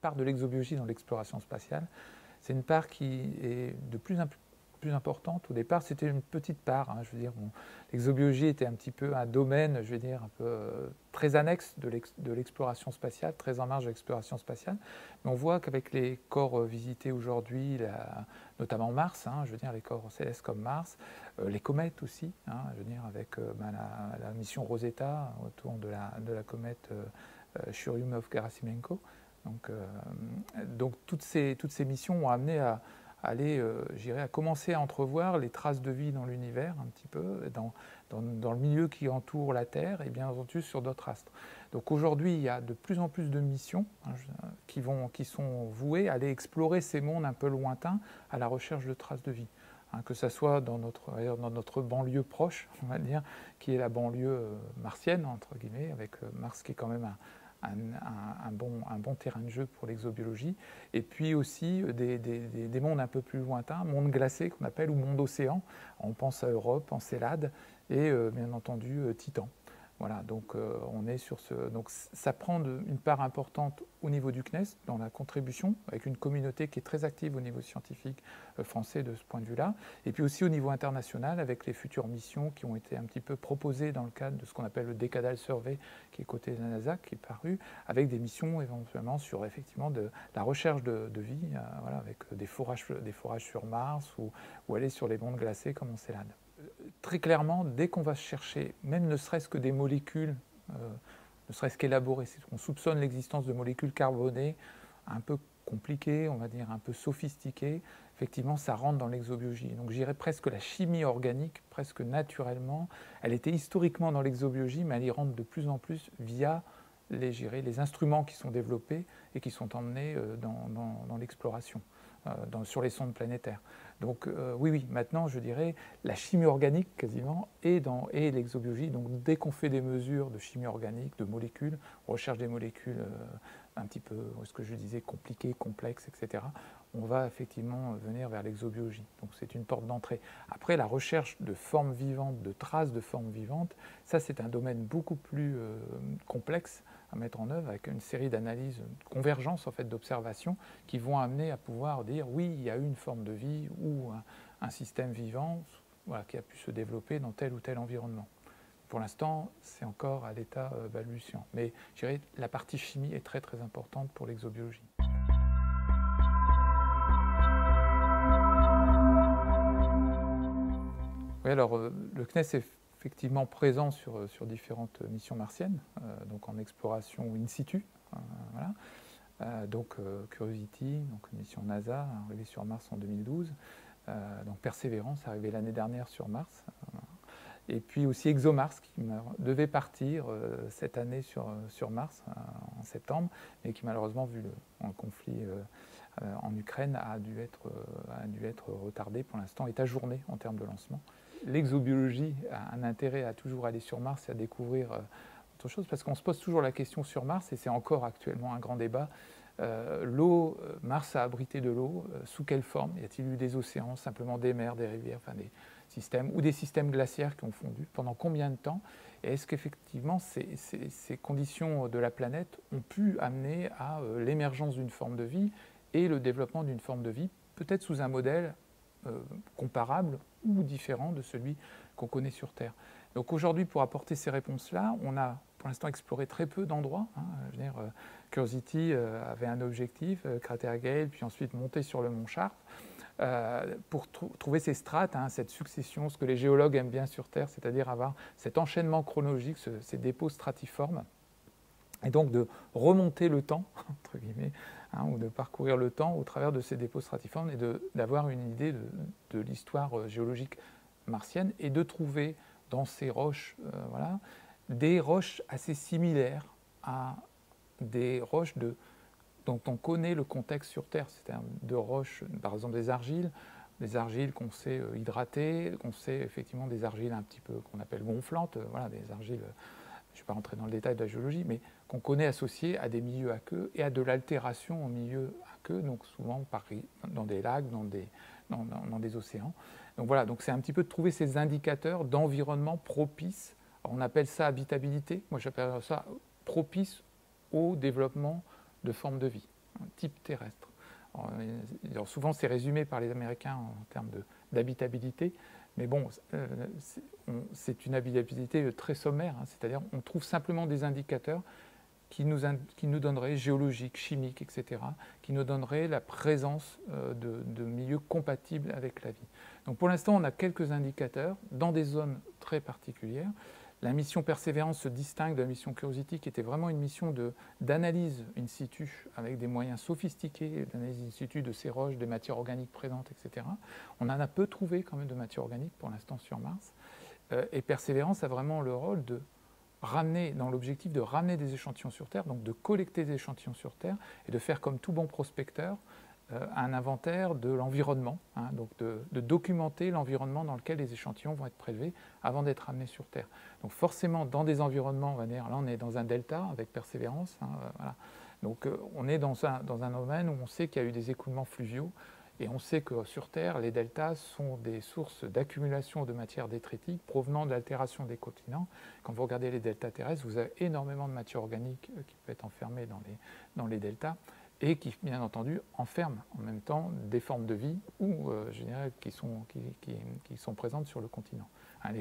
part de l'exobiologie dans l'exploration spatiale, c'est une part qui est de plus en plus importante. Au départ, c'était une petite part. Hein, je veux dire, bon, l'exobiologie était un petit peu un domaine, je veux dire, un peu très annexe de l'exploration spatiale, très en marge de l'exploration spatiale. Mais on voit qu'avec les corps visités aujourd'hui, notamment Mars, hein, je veux dire, les corps célestes comme Mars, les comètes aussi, hein, je veux dire, avec la mission Rosetta autour de la comète Churyumov-Gerasimenko. Donc toutes ces missions ont amené à aller, à commencer à entrevoir les traces de vie dans l'univers un petit peu, dans le milieu qui entoure la Terre et bien entendu sur d'autres astres. Donc aujourd'hui, il y a de plus en plus de missions hein, qui sont vouées à aller explorer ces mondes un peu lointains à la recherche de traces de vie. Hein, que ce soit dans notre banlieue proche, on va dire, qui est la banlieue martienne, entre guillemets, avec Mars qui est quand même un bon terrain de jeu pour l'exobiologie, et puis aussi des mondes un peu plus lointains, mondes glacés qu'on appelle, ou mondes océans. On pense à Europe, Encelade, et bien entendu Titan. Voilà, donc on est sur ce. Donc ça prend une part importante au niveau du CNES dans la contribution, avec une communauté qui est très active au niveau scientifique français de ce point de vue-là, et puis aussi au niveau international avec les futures missions qui ont été un petit peu proposées dans le cadre de ce qu'on appelle le Decadal Survey, qui est côté de la NASA, qui est paru, avec des missions éventuellement sur effectivement de la recherche de vie, voilà, avec des forages sur Mars ou aller sur les mondes glacés comme Encelade. Très clairement, dès qu'on va chercher, même ne serait-ce que des molécules, ne serait-ce qu'élaborées, on soupçonne l'existence de molécules carbonées un peu compliquées, on va dire un peu sophistiquées, effectivement ça rentre dans l'exobiologie. Donc je dirais presque la chimie organique, presque naturellement, elle était historiquement dans l'exobiologie, mais elle y rentre de plus en plus via les instruments qui sont développés et qui sont emmenés dans l'exploration. Sur les sondes planétaires. Donc oui, maintenant je dirais la chimie organique quasiment et l'exobiologie. Donc dès qu'on fait des mesures de chimie organique, de molécules, on recherche des molécules un petit peu, ce que je disais, compliquées, complexes, etc., on va effectivement venir vers l'exobiologie. Donc c'est une porte d'entrée. Après, la recherche de formes vivantes, de traces de formes vivantes, ça c'est un domaine beaucoup plus complexe à mettre en œuvre avec une série d'analyses, de convergences en fait, d'observations qui vont amener à pouvoir dire oui, il y a eu une forme de vie ou un système vivant voilà, qui a pu se développer dans tel ou tel environnement. Pour l'instant, c'est encore à l'état balbutiant. Mais je dirais la partie chimie est très très importante pour l'exobiologie. Oui, alors le CNES est effectivement présent sur différentes missions martiennes, donc en exploration in situ. Voilà. Donc Curiosity, donc une mission NASA, arrivée sur Mars en 2012. Donc Persévérance, arrivée l'année dernière sur Mars. Et puis aussi ExoMars, qui devait partir cette année sur Mars, en septembre, mais qui malheureusement, vu le conflit en Ukraine, a dû être retardé pour l'instant, est ajourné en termes de lancement. L'exobiologie a un intérêt à toujours aller sur Mars et à découvrir autre chose, parce qu'on se pose toujours la question sur Mars, et c'est encore actuellement un grand débat. L'eau, Mars a abrité de l'eau, sous quelle forme? Y a-t-il eu des océans, simplement des mers, des rivières, enfin des systèmes, ou des systèmes glaciaires qui ont fondu? Pendant combien de temps? Et est-ce qu'effectivement ces conditions de la planète ont pu amener à l'émergence d'une forme de vie et le développement d'une forme de vie, peut-être sous un modèle comparable ou différent de celui qu'on connaît sur Terre? Donc aujourd'hui, pour apporter ces réponses-là, on a pour l'instant exploré très peu d'endroits. Hein. Je veux dire, Curiosity avait un objectif, cratère Gale, puis ensuite monter sur le mont Sharp, pour trouver ces strates, hein, cette succession, ce que les géologues aiment bien sur Terre, c'est-à-dire avoir cet enchaînement chronologique, ces dépôts stratiformes, et donc de remonter le temps, entre guillemets, hein, ou de parcourir le temps au travers de ces dépôts stratiformes et d'avoir une idée de l'histoire géologique martienne et de trouver dans ces roches, voilà, des roches assez similaires à des roches dont on connaît le contexte sur Terre, c'est-à-dire de roches, par exemple des argiles qu'on sait hydratées, qu'on sait effectivement des argiles un petit peu qu'on appelle gonflantes, voilà, des argiles, je ne vais pas rentrer dans le détail de la géologie, mais qu'on connaît associées à des milieux aqueux et à de l'altération au milieu aqueux, donc souvent dans des lacs, dans des océans. Donc voilà, donc c'est un petit peu de trouver ces indicateurs d'environnement propice. Alors on appelle ça habitabilité, moi j'appelle ça propice au développement de formes de vie. type terrestre. Alors, souvent, c'est résumé par les Américains en termes d'habitabilité, mais bon, c'est une habitabilité très sommaire, hein, c'est-à-dire on trouve simplement des indicateurs qui nous donneraient, géologiques, chimiques, etc., qui nous donneraient la présence de milieux compatibles avec la vie. Donc pour l'instant, on a quelques indicateurs dans des zones très particulières. La mission Persévérance se distingue de la mission Curiosity, qui était vraiment une mission d'analyse in situ, avec des moyens sophistiqués d'analyse in situ de ces roches, des matières organiques présentes, etc. On en a peu trouvé quand même de matière organique pour l'instant sur Mars. Et Persévérance a vraiment le rôle de ramener, dans l'objectif de ramener des échantillons sur Terre, donc de collecter des échantillons sur Terre et de faire comme tout bon prospecteur un inventaire de l'environnement, hein, donc de documenter l'environnement dans lequel les échantillons vont être prélevés avant d'être ramenés sur Terre. Donc forcément, dans des environnements, on va dire, là on est dans un delta avec Persévérance, hein, voilà. Donc on est dans un domaine où on sait qu'il y a eu des écoulements fluviaux, et on sait que sur Terre, les deltas sont des sources d'accumulation de matière détritique provenant de l'altération des continents. Quand vous regardez les deltas terrestres, vous avez énormément de matière organique qui peut être enfermée dans les deltas et qui, bien entendu, enferment en même temps des formes de vie ou, je dirais, qui sont présentes sur le continent. Hein,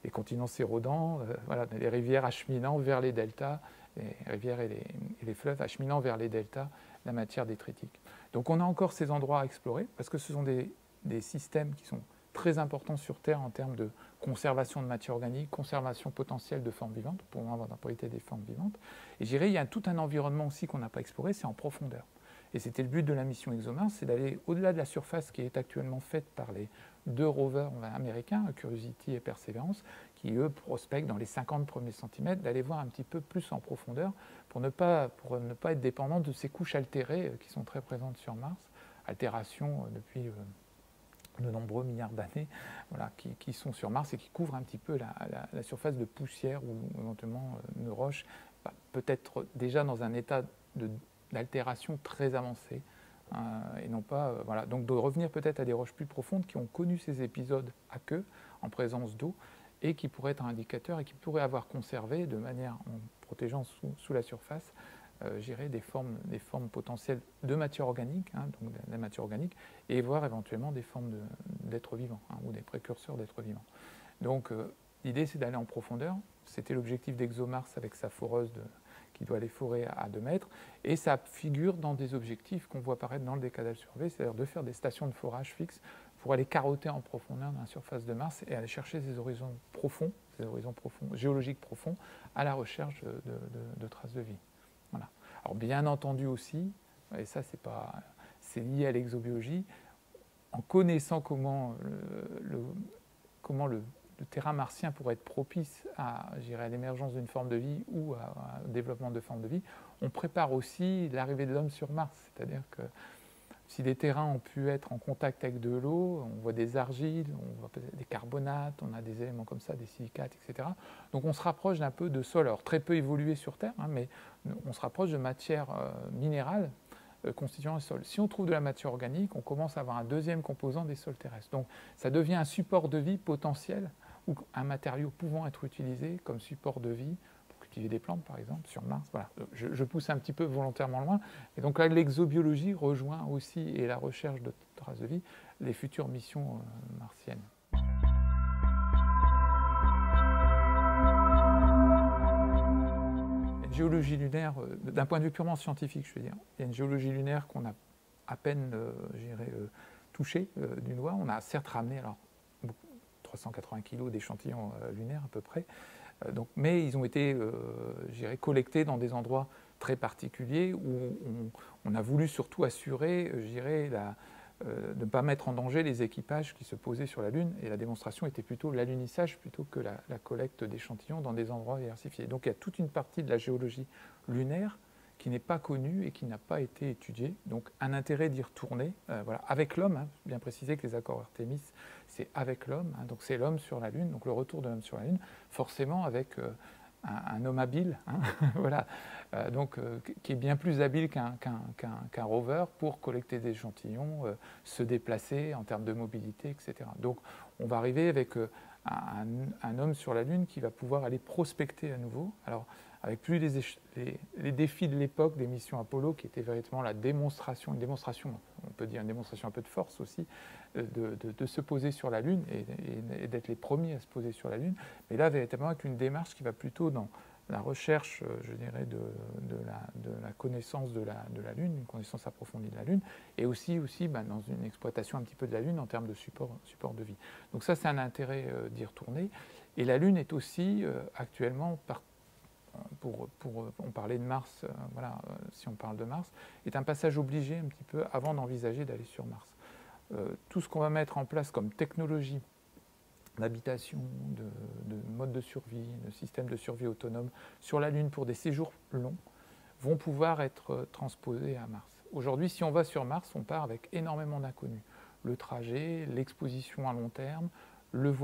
les continents s'érodant, voilà, les rivières acheminant vers les deltas, les rivières et les fleuves acheminant vers les deltas la matière détritique. Donc on a encore ces endroits à explorer, parce que ce sont des systèmes qui sont très importants sur Terre en termes de conservation de matière organique, conservation potentielle de formes vivantes, pour avoir la propriété des formes vivantes. Et je dirais, il y a tout un environnement aussi qu'on n'a pas exploré, c'est en profondeur. Et c'était le but de la mission ExoMars, c'est d'aller au-delà de la surface qui est actuellement faite par les deux rovers américains, Curiosity et Perseverance, qui eux prospectent dans les 50 premiers centimètres, d'aller voir un petit peu plus en profondeur pour ne pas être dépendant de ces couches altérées qui sont très présentes sur Mars, altérations depuis de nombreux milliards d'années, voilà, qui sont sur Mars et qui couvrent un petit peu la surface de poussière ou éventuellement de roches, peut-être déjà dans un état d'altération très avancé, et non pas, voilà. Donc de revenir peut-être à des roches plus profondes qui ont connu ces épisodes à queue, en présence d'eau, et qui pourraient être un indicateur et qui pourraient avoir conservé, de manière, en protégeant sous la surface, des formes potentielles de matière organique, hein, donc de la matière organique, et voir éventuellement des formes d'êtres vivants, hein, ou des précurseurs d'êtres vivants. Donc l'idée, c'est d'aller en profondeur. C'était l'objectif d'ExoMars avec sa foreuse qui doit aller forer à 2 mètres, et ça figure dans des objectifs qu'on voit apparaître dans le décadal survey, c'est-à-dire de faire des stations de forage fixes pour aller carotter en profondeur dans la surface de Mars et aller chercher ces horizons profonds, géologiques profonds, à la recherche de traces de vie. Voilà. Alors bien entendu aussi, et ça c'est lié à l'exobiologie, en connaissant comment le terrain martien pourrait être propice à l'émergence d'une forme de vie ou au développement de formes de vie, on prépare aussi l'arrivée de l'homme sur Mars. C'est-à-dire que si des terrains ont pu être en contact avec de l'eau, on voit des argiles, on voit des carbonates, on a des éléments comme ça, des silicates, etc. Donc on se rapproche d'un peu de sol, alors très peu évolué sur Terre, hein, mais on se rapproche de matière minérale constituant un sol. Si on trouve de la matière organique, on commence à avoir un deuxième composant des sols terrestres. Donc ça devient un support de vie potentiel, ou un matériau pouvant être utilisé comme support de vie pour cultiver des plantes, par exemple, sur Mars. Voilà. Je pousse un petit peu volontairement loin. Et donc là, l'exobiologie rejoint aussi, et la recherche de traces de vie, les futures missions martiennes. Une géologie lunaire, d'un point de vue purement scientifique, je veux dire, il y a une géologie lunaire qu'on a à peine, touchée du doigt. On a certes ramené, alors, 380 kg d'échantillons lunaires à peu près, mais ils ont été collectés dans des endroits très particuliers où on a voulu surtout assurer de ne pas mettre en danger les équipages qui se posaient sur la Lune, et la démonstration était plutôt l'alunissage plutôt que la collecte d'échantillons dans des endroits diversifiés. Donc il y a toute une partie de la géologie lunaire qui n'est pas connue et qui n'a pas été étudiée. Donc un intérêt d'y retourner, voilà, avec l'homme, hein, bien préciser que les accords Artémis, c'est avec l'homme, hein, donc c'est l'homme sur la Lune, donc le retour de l'homme sur la Lune, forcément avec un homme habile, hein, voilà, qui est bien plus habile qu'un rover pour collecter des échantillons, se déplacer en termes de mobilité, etc. Donc on va arriver avec un homme sur la Lune qui va pouvoir aller prospecter à nouveau. Alors avec plus les défis de l'époque des missions Apollo, qui étaient véritablement la démonstration, on peut dire une démonstration un peu de force aussi, de se poser sur la Lune et d'être les premiers à se poser sur la Lune, mais là véritablement avec une démarche qui va plutôt dans la recherche, je dirais, de la connaissance de la Lune, une connaissance approfondie de la Lune, et aussi dans une exploitation un petit peu de la Lune en termes de support de vie. Donc ça, c'est un intérêt d'y retourner. Et la Lune est aussi actuellement, on parlait de Mars, si on parle de Mars, est un passage obligé un petit peu avant d'envisager d'aller sur Mars. Tout ce qu'on va mettre en place comme technologie d'habitation, de mode de survie, de système de survie autonome sur la Lune pour des séjours longs vont pouvoir être transposés à Mars. Aujourd'hui, si on va sur Mars, on part avec énormément d'inconnus. Le trajet, l'exposition à long terme, le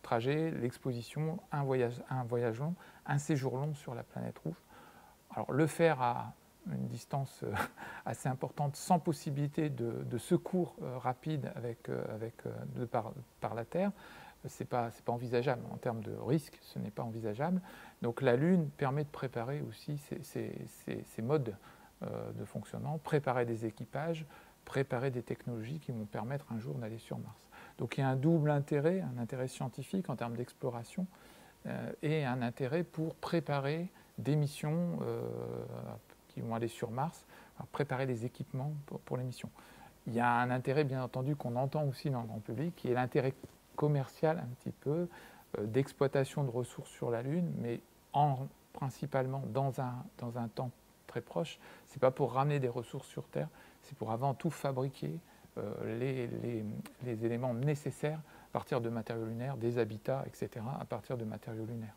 trajet, l'exposition, un voyage long, un séjour long sur la planète rouge. Alors le faire à une distance assez importante, sans possibilité de secours rapide par la Terre, c'est pas envisageable. En termes de risque, ce n'est pas envisageable. Donc la Lune permet de préparer aussi ces modes de fonctionnement, préparer des équipages, préparer des technologies qui vont permettre un jour d'aller sur Mars. Donc il y a un double intérêt, un intérêt scientifique en termes d'exploration et un intérêt pour préparer des missions qui vont aller sur Mars, préparer les équipements pour les missions. Il y a un intérêt, bien entendu, qu'on entend aussi dans le grand public, qui est l'intérêt commercial un petit peu, d'exploitation de ressources sur la Lune, mais principalement dans un temps très proche. Ce n'est pas pour ramener des ressources sur Terre, c'est pour avant tout fabriquer les éléments nécessaires à partir de matériaux lunaires, des habitats, etc., à partir de matériaux lunaires,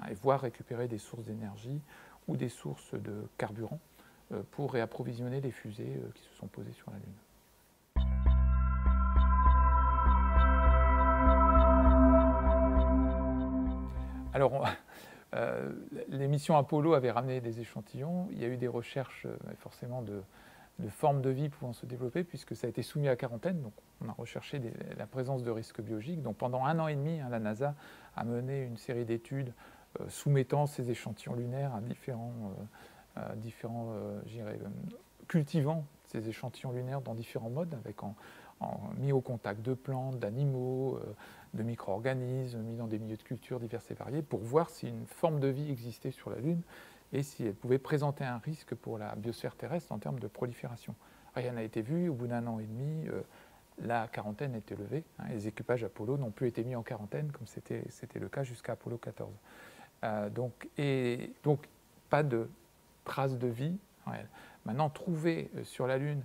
et voire récupérer des sources d'énergie ou des sources de carburant pour réapprovisionner les fusées qui se sont posées sur la Lune. Alors, les missions Apollo avaient ramené des échantillons. Il y a eu des recherches forcément de formes de vie pouvant se développer, puisque ça a été soumis à quarantaine. Donc, on a recherché la présence de risques biologiques. Donc, pendant 1 an et demi, la NASA a mené une série d'études soumettant ces échantillons lunaires à cultivant ces échantillons lunaires dans différents modes, mis au contact de plantes, d'animaux, de micro-organismes, mis dans des milieux de culture divers et variés, pour voir si une forme de vie existait sur la Lune et si elle pouvait présenter un risque pour la biosphère terrestre en termes de prolifération. Rien n'a été vu. Au bout d'1 an et demi, la quarantaine était levée. Les équipages Apollo n'ont plus été mis en quarantaine, comme c'était le cas jusqu'à Apollo 14. Donc, pas de traces de vie réelle. Maintenant, trouver sur la Lune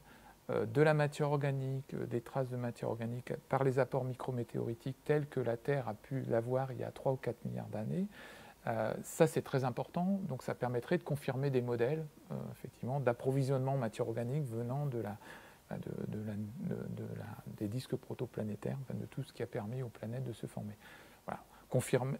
de la matière organique, des traces de matière organique par les apports micrométéoritiques tels que la Terre a pu l'avoir il y a 3 ou 4 milliards d'années, ça c'est très important. Donc ça permettrait de confirmer des modèles effectivement d'approvisionnement en matière organique venant des disques protoplanétaires, de tout ce qui a permis aux planètes de se former. Voilà.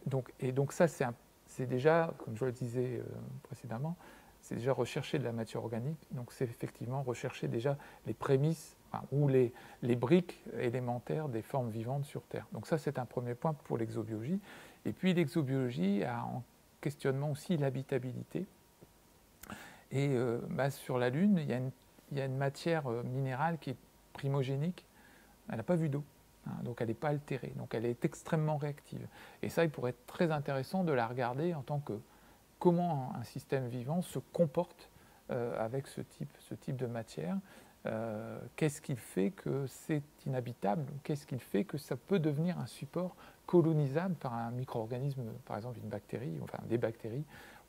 Donc ça c'est déjà, comme je le disais précédemment, c'est déjà rechercher de la matière organique. Donc c'est effectivement rechercher déjà les prémices ou les briques élémentaires des formes vivantes sur Terre. Donc ça c'est un premier point pour l'exobiologie. Et puis l'exobiologie a en questionnement aussi l'habitabilité. Et sur la Lune, il y a une matière minérale qui est primogénique. Elle n'a pas vu d'eau. Donc elle n'est pas altérée, donc elle est extrêmement réactive. Et ça, il pourrait être très intéressant de la regarder en tant que comment un système vivant se comporte avec ce type de matière. Qu'est-ce qui fait que c'est inhabitable? Qu'est-ce qui fait que ça peut devenir un support colonisable par un micro-organisme, par exemple une bactérie, enfin des bactéries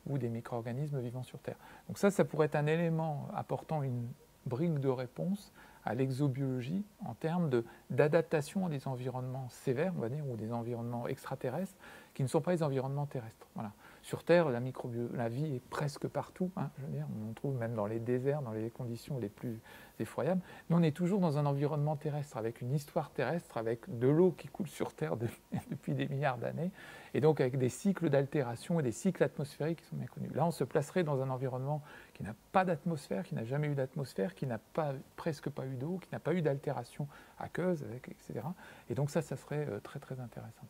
ou des micro-organismes vivant sur Terre? Donc ça pourrait être un élément apportant une brique de réponse à l'exobiologie en termes d'adaptation à des environnements sévères, on va dire, ou des environnements extraterrestres qui ne sont pas les environnements terrestres. Voilà. Sur Terre, la vie est presque partout. Je veux dire, on en trouve même dans les déserts, dans les conditions les plus effroyables. Mais on est toujours dans un environnement terrestre, avec une histoire terrestre, avec de l'eau qui coule sur Terre depuis des milliards d'années, et donc avec des cycles d'altération et des cycles atmosphériques qui sont bien connus. Là, on se placerait dans un environnement qui n'a pas d'atmosphère, qui n'a jamais eu d'atmosphère, qui n'a presque pas eu d'eau, qui n'a pas eu d'altération aqueuse, etc. Et donc ça serait très très intéressant.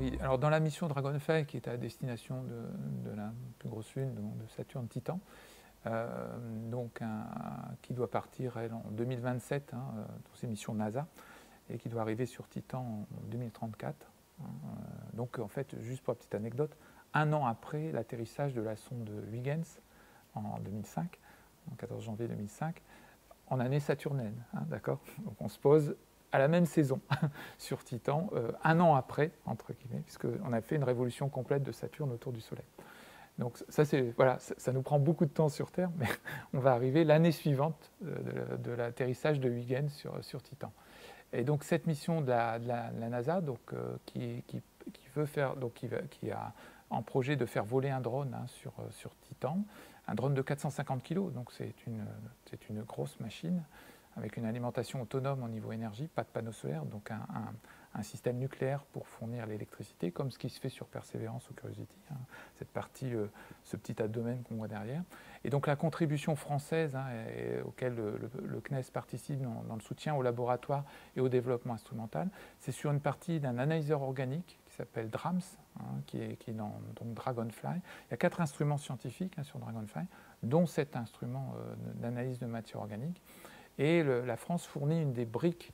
Oui, alors dans la mission Dragonfly, qui est à destination de la plus grosse lune, donc de Saturne Titan, donc qui doit partir elle, en 2027, pour ses missions NASA, et qui doit arriver sur Titan en 2034. Donc en fait, juste pour la petite anecdote, un an après l'atterrissage de la sonde Huygens en 2005, le 14 janvier 2005, en année saturnaine, d'accord. Donc on se pose à la même saison sur Titan, un an après, entre guillemets, puisqu'on a fait une révolution complète de Saturne autour du Soleil. Donc ça, voilà, ça nous prend beaucoup de temps sur Terre, mais on va arriver l'année suivante de l'atterrissage de Huygens sur Titan. Et donc cette mission de la NASA, donc, qui veut faire, donc, qui a en projet de faire voler un drone sur Titan, un drone de 450 kg, donc c'est une grosse machine avec une alimentation autonome au niveau énergie, pas de panneau solaire, donc un système nucléaire pour fournir l'électricité, comme ce qui se fait sur Perseverance ou Curiosity, cette partie, ce petit abdomen qu'on voit derrière. Et donc la contribution française auquel le CNES participe dans le soutien au laboratoire et au développement instrumental, c'est sur une partie d'un analyseur organique qui s'appelle DRAMS, qui est dans donc Dragonfly. Il y a 4 instruments scientifiques sur Dragonfly, dont cet instrument d'analyse de matière organique. Et la France fournit une des briques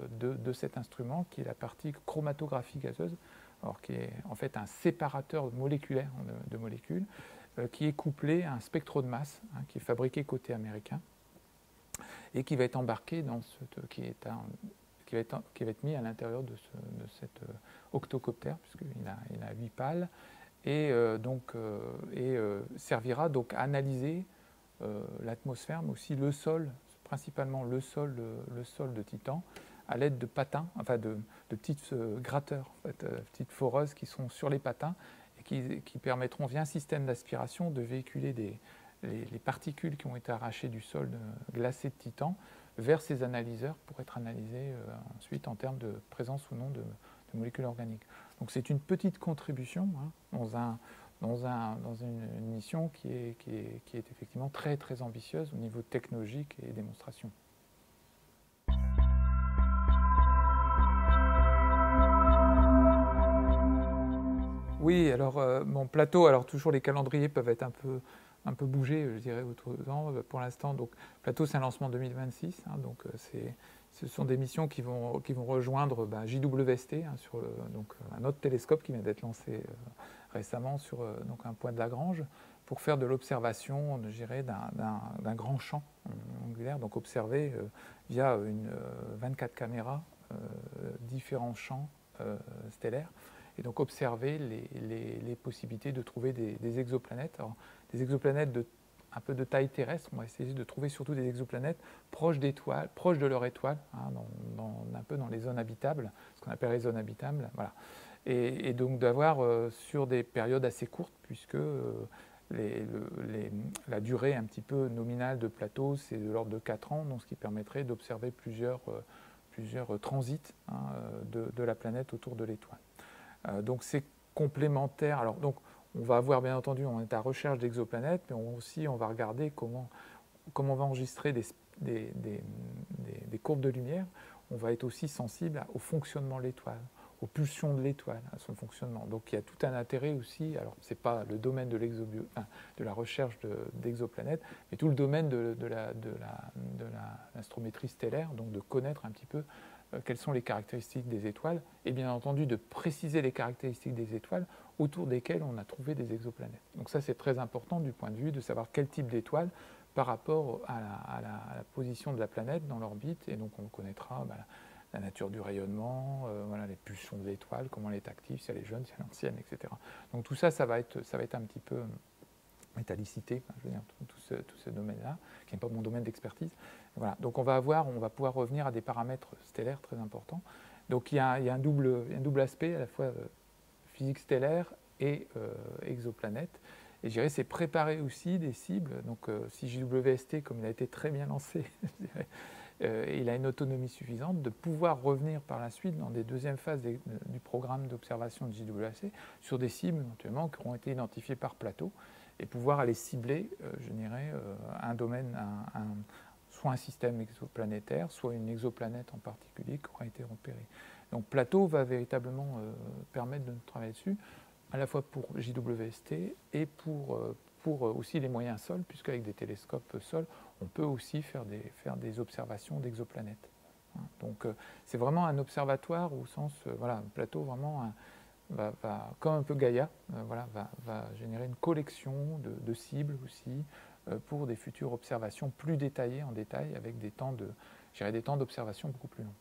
de cet instrument, qui est la partie chromatographie gazeuse, alors qui est en fait un séparateur moléculaire de molécules, qui est couplé à un spectro de masse, qui est fabriqué côté américain, et qui va être embarqué dans qui va être mis à l'intérieur de cet octocoptère, puisqu'il a 8 pales, et servira donc à analyser l'atmosphère, mais aussi le sol, principalement le sol de Titan, à l'aide de patins, enfin de petites gratteurs, en fait, petites foreuses qui sont sur les patins et qui permettront, via un système d'aspiration, de véhiculer les particules qui ont été arrachées du sol glacé de Titan vers ces analyseurs pour être analysées ensuite en termes de présence ou non de molécules organiques. Donc c'est une petite contribution dans une mission qui est effectivement très, très ambitieuse au niveau technologique et démonstration. Oui, alors mon plateau, alors toujours les calendriers peuvent être un peu bougés, je dirais, autour de temps. Pour l'instant, donc plateau, c'est un lancement 2026, donc ce sont des missions qui vont rejoindre JWST, sur donc un autre télescope qui vient d'être lancé récemment sur donc un point de Lagrange, pour faire de l'observation, je dirais, d'un grand champ angulaire, donc observer via 24 caméras différents champs stellaires, et donc observer les possibilités de trouver des exoplanètes. Alors, des exoplanètes un peu de taille terrestre, on va essayer de trouver surtout des exoplanètes proches d'étoiles, proches de leur étoile, un peu dans les zones habitables, ce qu'on appelle les zones habitables, voilà. Et donc d'avoir sur des périodes assez courtes, puisque la durée un petit peu nominale de plateau, c'est de l'ordre de 4 ans, donc ce qui permettrait d'observer plusieurs transits de la planète autour de l'étoile. Donc c'est complémentaire. Alors donc on va avoir, bien entendu, on est à la recherche d'exoplanètes, mais aussi on va regarder comment on va enregistrer des courbes de lumière. On va être aussi sensible au fonctionnement de l'étoile, aux pulsions de l'étoile, à son fonctionnement. Donc il y a tout un intérêt aussi, alors ce n'est pas le domaine de la recherche d'exoplanètes, mais tout le domaine de l'astrométrie stellaire, donc de connaître un petit peu quelles sont les caractéristiques des étoiles, et bien entendu de préciser les caractéristiques des étoiles autour desquelles on a trouvé des exoplanètes. Donc ça c'est très important du point de vue de savoir quel type d'étoile par rapport à la position de la planète dans l'orbite, et donc on connaîtra la nature du rayonnement, voilà, les pulsions de l'étoile, comment elle est active, si elle est jeune, si elle est ancienne, etc. Donc tout ça, ça va être un petit peu métallicité, je veux dire, tout ce domaine-là, qui n'est pas mon domaine d'expertise. Voilà. Donc on va pouvoir revenir à des paramètres stellaires très importants. Donc il y a un double aspect, à la fois physique stellaire et exoplanète. Et je dirais, c'est préparer aussi des cibles. Donc si JWST, comme il a été très bien lancé, je dirais, il a une autonomie suffisante de pouvoir revenir par la suite dans des deuxièmes phases du programme d'observation de JWST sur des cibles éventuellement qui auront été identifiées par plateau, et pouvoir aller cibler, je dirais, un domaine, soit un système exoplanétaire, soit une exoplanète en particulier qui aura été repérée. Donc Plateau va véritablement permettre de travailler dessus, à la fois pour JWST et pour aussi les moyens sol, puisqu'avec des télescopes sol, on peut aussi faire des observations d'exoplanètes. Donc c'est vraiment un observatoire au sens, voilà, Plateau vraiment comme un peu Gaïa, voilà, va générer une collection de cibles aussi pour des futures observations plus détaillées en détail avec des temps d'observation beaucoup plus longs.